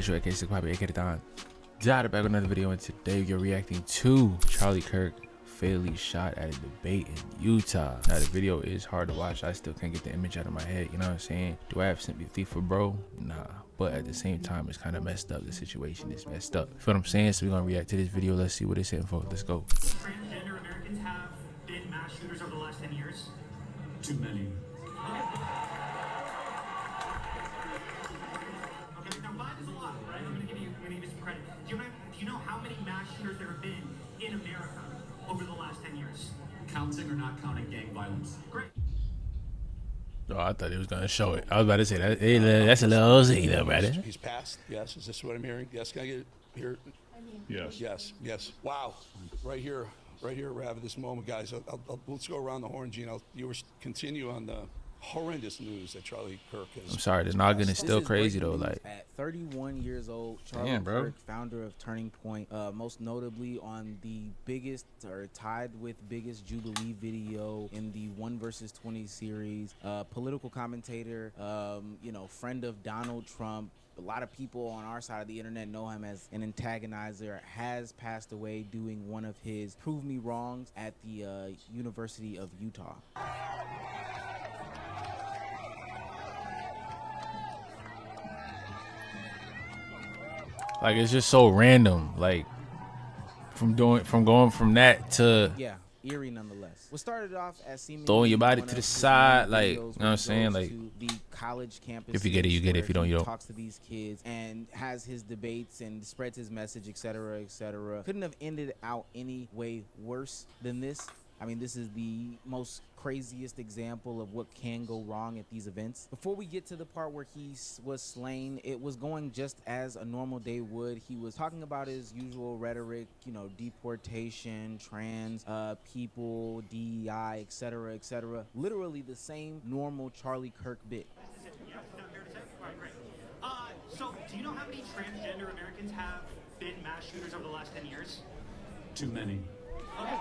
it's your AK6 Poppy, AK Don. Back with another video, and today you're reacting to Charlie Kirk fatally shot at a debate in Utah. Now the video is hard to watch. I still can't get the image out of my head, you know what I'm saying? Do I have sympathy for bro? Nah. But at the same time, it's kind of messed up. The situation is messed up. You feel what I'm saying? So we're gonna react to this video. Let's see what it's hitting for. Let's go. Transgender Americans have been mass shooters over the last 10 years? Too many. Okay, now 5 is a lot, right? I'm gonna give you some credit. Do you know how many mass shooters there have been in America over the last 10 years? Counting or not counting gang violence? Great. Oh, I thought he was gonna show it. I was about to say that. Hey, that's a little OZ though, brother. He's passed. Yes. Is this what I'm hearing? Yes. Can I get it here? Yes. Yes. Yes. Wow. Right here. Right here. We're having this moment, guys. Let's go around the horn, Gino. You were continue on the horrendous news that Charlie Kirk has. I'm sorry, the noggin is still crazy though. Like, at 31 years old, Charlie damn, bro. Kirk, founder of Turning Point, most notably on the biggest or tied with biggest Jubilee video in the 1 vs. 20 series, political commentator, friend of Donald Trump. A lot of people on our side of the internet know him as an antagonizer, has passed away doing one of his prove me wrongs at the University of Utah. Like, it's just so random. Like, from going from that to eerie nonetheless. What started off as seemingly throwing your body to the side, like, you know what I'm saying? Like, the college campus. if you get it, you get it. If you don't, you don't. Talks to these kids and has his debates and spreads his message, etc., etc. Couldn't have ended out any way worse than this. I mean, this is the most craziest example of what can go wrong at these events. Before we get to the part where he was slain, it was going just as a normal day would. He was talking about his usual rhetoric, deportation, trans people, DEI, etc., etc. Literally the same normal Charlie Kirk bit. Yeah, is that fair to say? All right, great. So, do you know how many transgender Americans have been mass shooters over the last 10 years? Too many. Okay.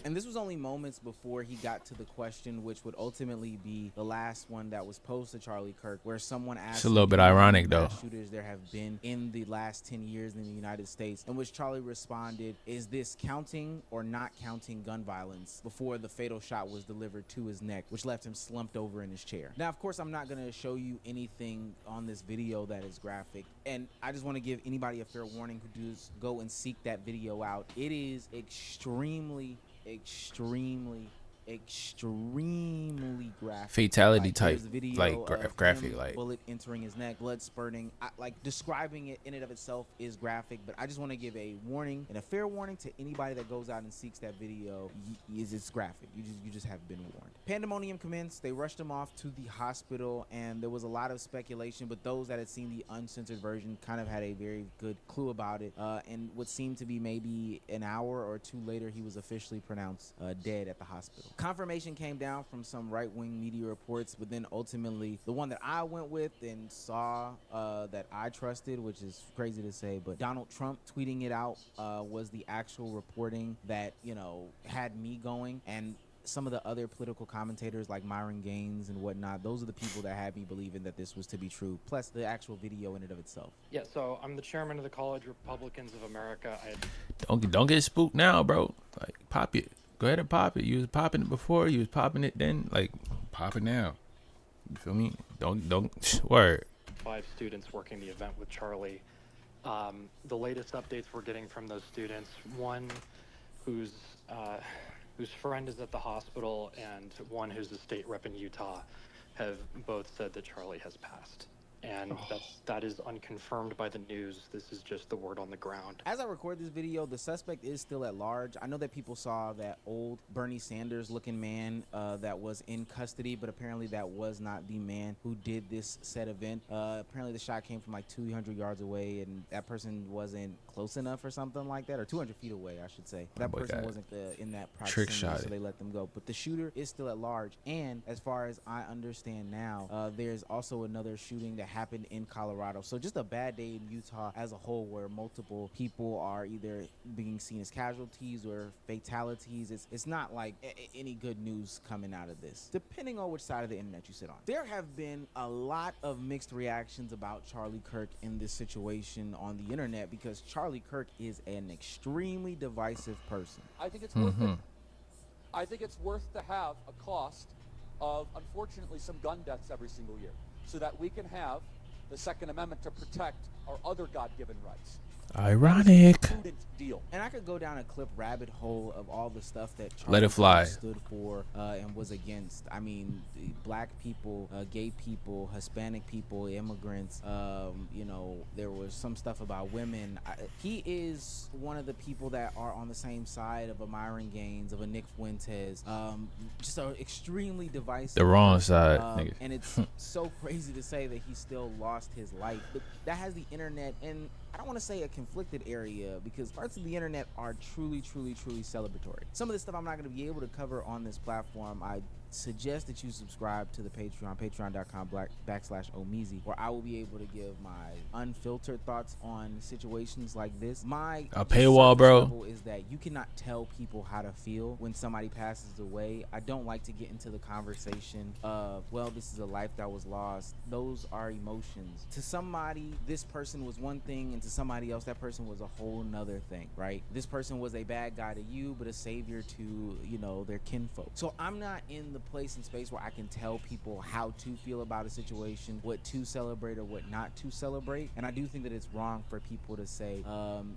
And this was only moments before he got to the question, which would ultimately be the last one that was posed to Charlie Kirk, where someone asked, it's a little bit ironic though, shooters there have been in the last 10 years in the United States, in which Charlie responded, is this counting or not counting gun violence, before the fatal shot was delivered to his neck, which left him slumped over in his chair. Now, of course, I'm not going to show you anything on this video that is graphic, and I just want to give anybody a fair warning who does go and seek that video out. It is extremely graphic. Fatality like, type, video like graphic, like bullet entering his neck, blood spurting. Like, describing it in and of itself is graphic, but I just want to give a warning and a fair warning to anybody that goes out and seeks that video. It's graphic. You just have been warned. Pandemonium commenced. They rushed him off to the hospital, and there was a lot of speculation, but those that had seen the uncensored version kind of had a very good clue about it. And what seemed to be maybe an hour or two later, he was officially pronounced dead at the hospital. Confirmation came down from some right-wing media reports, but then ultimately the one that I went with and saw that I trusted, which is crazy to say, but Donald Trump tweeting it out was the actual reporting that had me going. And some of the other political commentators like Myron Gaines and whatnot, those are the people that had me believing that this was to be true, plus the actual video in and of itself. Yeah, so I'm the chairman of the College Republicans of America. don't get spooked now, bro. Like, pop it. Go ahead and pop it. You was popping it before. You was popping it then. Like, pop it now. You feel me? Don't word. 5 students working the event with Charlie. The latest updates we're getting from those students, one whose friend is at the hospital and one who's a state rep in Utah, have both said that Charlie has passed. And that is unconfirmed by the news. This is just the word on the ground. As I record this video, the suspect is still at large. I know that people saw that old Bernie Sanders looking man that was in custody, but apparently that was not the man who did this said event. Apparently the shot came from like 200 yards away, and that person wasn't close enough or something like that, or 200 feet away, I should say. That person wasn't in that proximity, so they let them go. But the shooter is still at large, and as far as I understand now, there's also another shooting that happened in Colorado. So just a bad day in Utah as a whole, where multiple people are either being seen as casualties or fatalities. It's not like any good news coming out of this, depending on which side of the internet you sit on. There have been a lot of mixed reactions about Charlie Kirk in this situation on the internet, because Charlie Kirk is an extremely divisive person. I think it's worth it. I think it's worth to have a cost of, unfortunately, some gun deaths every single year, so that we can have the Second Amendment to protect our other God-given rights. Ironic. Prudent deal. And I could go down a clip rabbit hole of all the stuff that Let it fly. stood for and was against. I mean, black people, gay people, Hispanic people, immigrants. You know, there was some stuff about women. He is one of the people that are on the same side of a Myron Gaines, of a Nick Fuentes. Just an extremely divisive. The wrong side, nigga. And it's so crazy to say that he still lost his life. But that has the internet, and I don't want to say a conflicted area, because parts of the internet are truly celebratory. Some of this stuff I'm not going to be able to cover on this platform. I suggest that you subscribe to the Patreon, patreon.com/Omeezy, where I will be able to give my unfiltered thoughts on situations like this. My A paywall, bro. Is that you cannot tell people how to feel when somebody passes away. I don't like to get into the conversation of, well, this is a life that was lost. Those are emotions. To somebody, this person was one thing, and to somebody else, that person was a whole nother thing, right? This person was a bad guy to you, but a savior to, you know, their kinfolk. So I'm not in the place and space where I can tell people how to feel about a situation, what to celebrate or what not to celebrate. And I do think that it's wrong for people to say,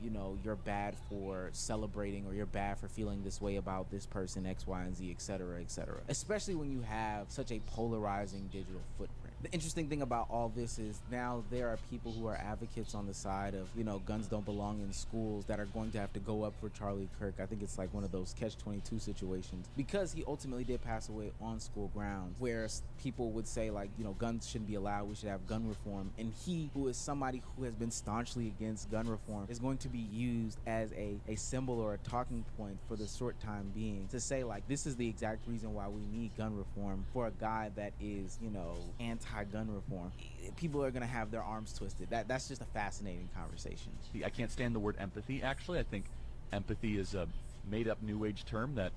you know, you're bad for celebrating, or you're bad for feeling this way about this person, X, Y, and Z, etc., etc. Especially when you have such a polarizing digital footprint. The interesting thing about all this is now there are people who are advocates on the side of, you know, guns don't belong in schools, that are going to have to go up for Charlie Kirk. I think it's like one of those catch-22 situations, because he ultimately did pass away on school grounds, where people would say, like, you know, guns shouldn't be allowed, we should have gun reform. And he, who is somebody who has been staunchly against gun reform, is going to be used as a symbol or a talking point for the short time being, to say, like, this is the exact reason why we need gun reform, for a guy that is, you know, anti-gun reform. People are gonna have their arms twisted. That's just a fascinating conversation. I can't stand the word empathy, actually. I think empathy is a made-up new age term that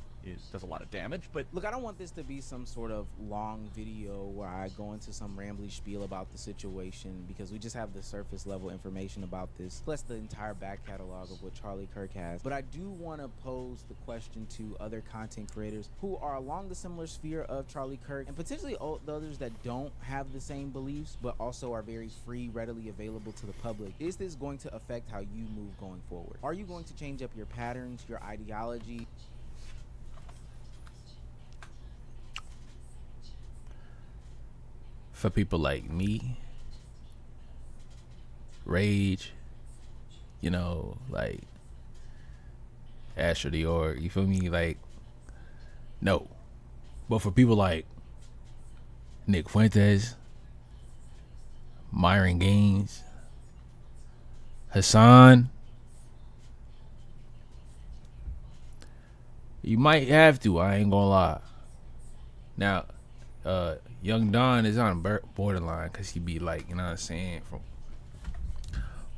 does a lot of damage. But look, I don't want this to be some sort of long video where I go into some rambly spiel about the situation, because we just have the surface level information about this, plus the entire back catalog of what Charlie Kirk has. But I do want to pose the question to other content creators who are along the similar sphere of Charlie Kirk, and potentially the others that don't have the same beliefs but also are very free, readily available to the public. Is this going to affect how you move going forward? Are you going to change up your patterns, your ideology? For people like me, Rage, you know, like Asher Dior, you feel me? Like, no. But for people like Nick Fuentes, Myron Gaines, Hassan, you might have to, I ain't gonna lie. Now, Young Don is on borderline, because he be like, you know what I'm saying,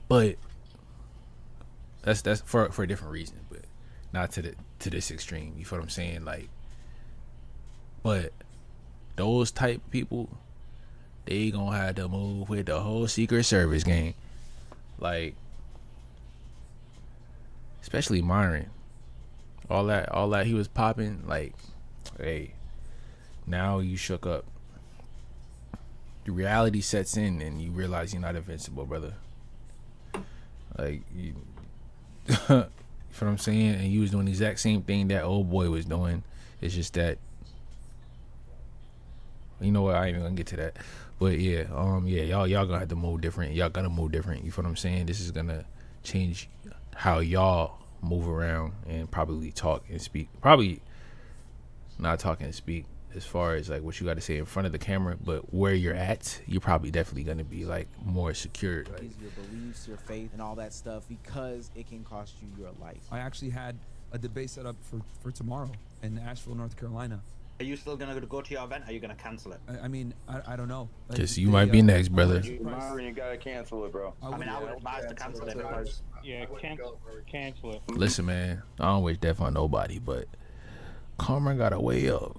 but that's for a different reason, but not to this extreme. You feel what I'm saying? Like, but those type of people, they gonna have to move with the whole Secret Service gang, like, especially Myron. All that he was popping, like, hey, now you shook up. The reality sets in, and you realize you're not invincible, brother. Like, you know what I'm saying? And you was doing the exact same thing that old boy was doing. It's just that, you know what, I ain't even gonna get to that. But yeah, y'all gonna have to move different. Y'all gotta move different. You feel what I'm saying? This is gonna change how y'all move around and probably talk and speak. Probably not talk and speak as far as like what you got to say in front of the camera, but where you're at, you're probably definitely going to be like more secure. Like, your beliefs, your faith, and all that stuff, because it can cost you your life. I actually had a debate set up for tomorrow in Asheville, North Carolina. Are you still going to go to your event? Or are you going to cancel it? I mean, I don't know. Because you might be next, brother. My Myron, you gotta cancel it, bro. I mean, I would advise to cancel it because Yeah, cancel it. Listen, man, I don't wish death on nobody, but karma got a way of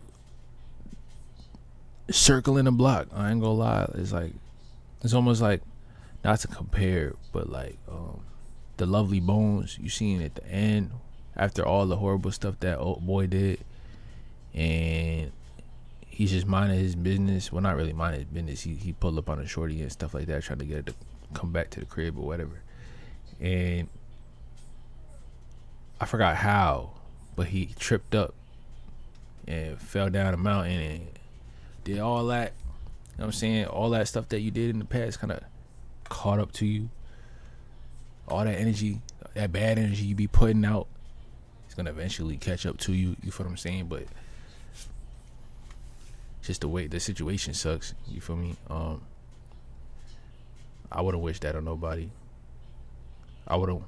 circling the block. I ain't gonna lie. It's almost like, not to compare, but like the Lovely Bones you seen at the end after all the horrible stuff that old boy did, and he's just minding his business. Well, not really minding his business. He pulled up on a shorty and stuff like that, trying to get her to come back to the crib or whatever. And I forgot how, but he tripped up and fell down a mountain and did all that. You know what I'm saying? All that stuff that you did in the past kind of caught up to you. All that energy, that bad energy you be putting out, it's gonna eventually catch up to you. You feel what I'm saying? But just the way the situation sucks. You feel me? I wouldn't wish that on nobody. I wouldn't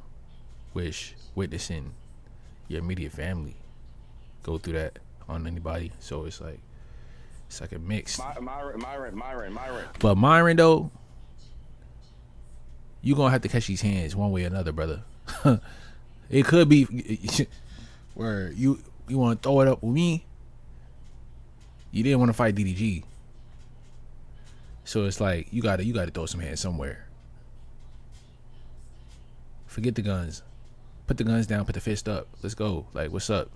wish witnessing your immediate family go through that on anybody. So it's like a mix. Myron. But Myron though, you gonna have to catch these hands one way or another, brother. It could be where you want to throw it up with me. You didn't want to fight DDG, so it's like you gotta throw some hands somewhere. Forget the guns, put the guns down, put the fist up. Let's go. Like, what's up?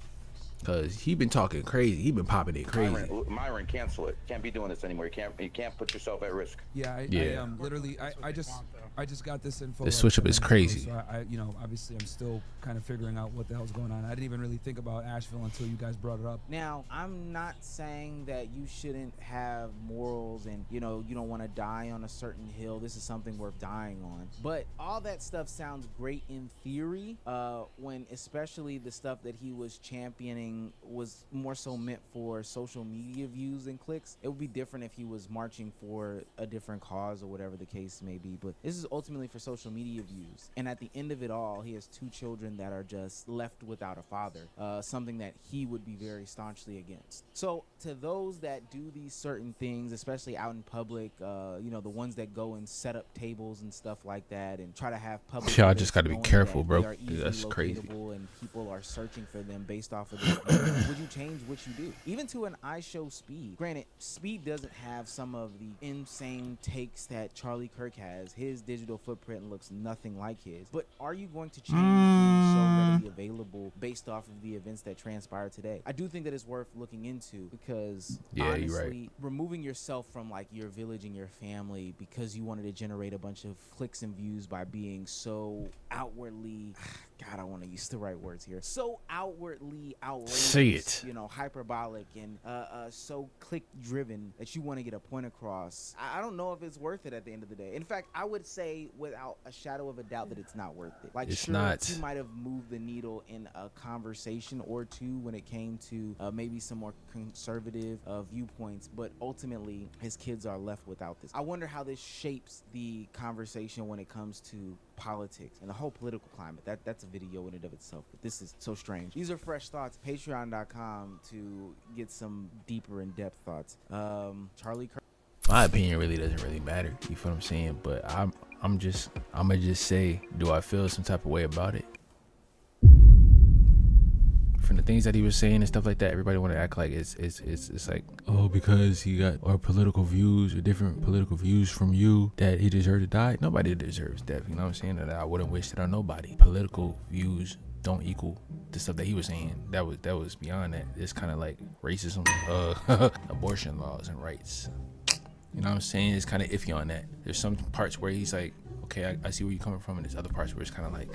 Cause he been talking crazy. He been popping it crazy. Myron, cancel it. Can't be doing this anymore. You can't put yourself at risk. Yeah, literally, I just got this info. The switch up is crazy. So I obviously I'm still kind of figuring out what the hell's going on. I didn't even really think about Asheville until you guys brought it up. Now, I'm not saying that you shouldn't have morals and, you don't want to die on a certain hill. This is something worth dying on. But all that stuff sounds great in theory, when especially the stuff that he was championing was more so meant for social media views and clicks. It would be different if he was marching for a different cause or whatever the case may be. But this is ultimately for social media views. And at the end of it all, he has 2 children that are just left without a father, something that he would be very staunchly against. So to those that do these certain things, especially out in public, the ones that go and set up tables and stuff like that and try to have public, y'all just got to be careful, bro. That's crazy. And people are searching for them based off of this. Would you change what you do? Even to an iShow Speed. Granted, Speed doesn't have some of the insane takes that Charlie Kirk has. His digital footprint looks nothing like his. But are you going to change being so readily available based off of the events that transpired today? I do think that it's worth looking into because honestly, you're right. Removing yourself from like your village and your family because you wanted to generate a bunch of clicks and views by being so outwardly, God, I want to use the right words here, so outwardly outrageous, say it, hyperbolic and so click driven that you want to get a point across. I don't know if it's worth it at the end of the day. In fact, I would say without a shadow of a doubt that it's not worth it. Like, it's sure, not. he might have moved the needle in a conversation or two when it came to maybe some more conservative viewpoints, but ultimately his kids are left without this. I wonder how this shapes the conversation when it comes to politics and the whole political climate. That's a video in and of itself, but this is so strange. These are fresh thoughts. Patreon.com to get some deeper in-depth thoughts. Charlie Kirk. My opinion really doesn't really matter. You feel what I'm saying? But I'm gonna just say, do I feel some type of way about it? From the things that he was saying and stuff like that, everybody want to act like it's like, oh, because he got our political views or different political views from you that he deserved to die. Nobody deserves death. You know what I'm saying? That I wouldn't wish it on nobody. Political views don't equal the stuff that he was saying. That was beyond that. It's kind of like racism, abortion laws and rights. You know what I'm saying? It's kind of iffy on that. There's some parts where he's like, okay, I see where you're coming from, and there's other parts where it's kind of like,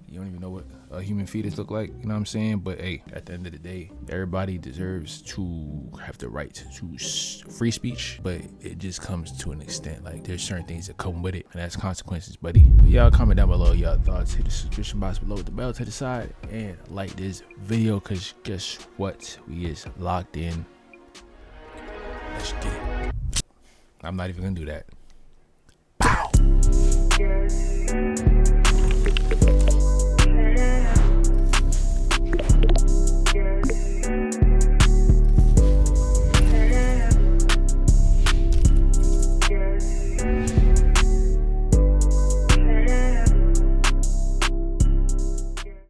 you don't even know what a human fetus look like. You know what I'm saying? But hey, at the end of the day, everybody deserves to have the right to free speech, but it just comes to an extent. Like, there's certain things that come with it, and that's consequences, buddy. But y'all comment down below y'all thoughts. Hit the subscription box below with the bell to the side, and like this video, cause guess what? We is locked in. Let's get it. I'm not even gonna do that. Pow.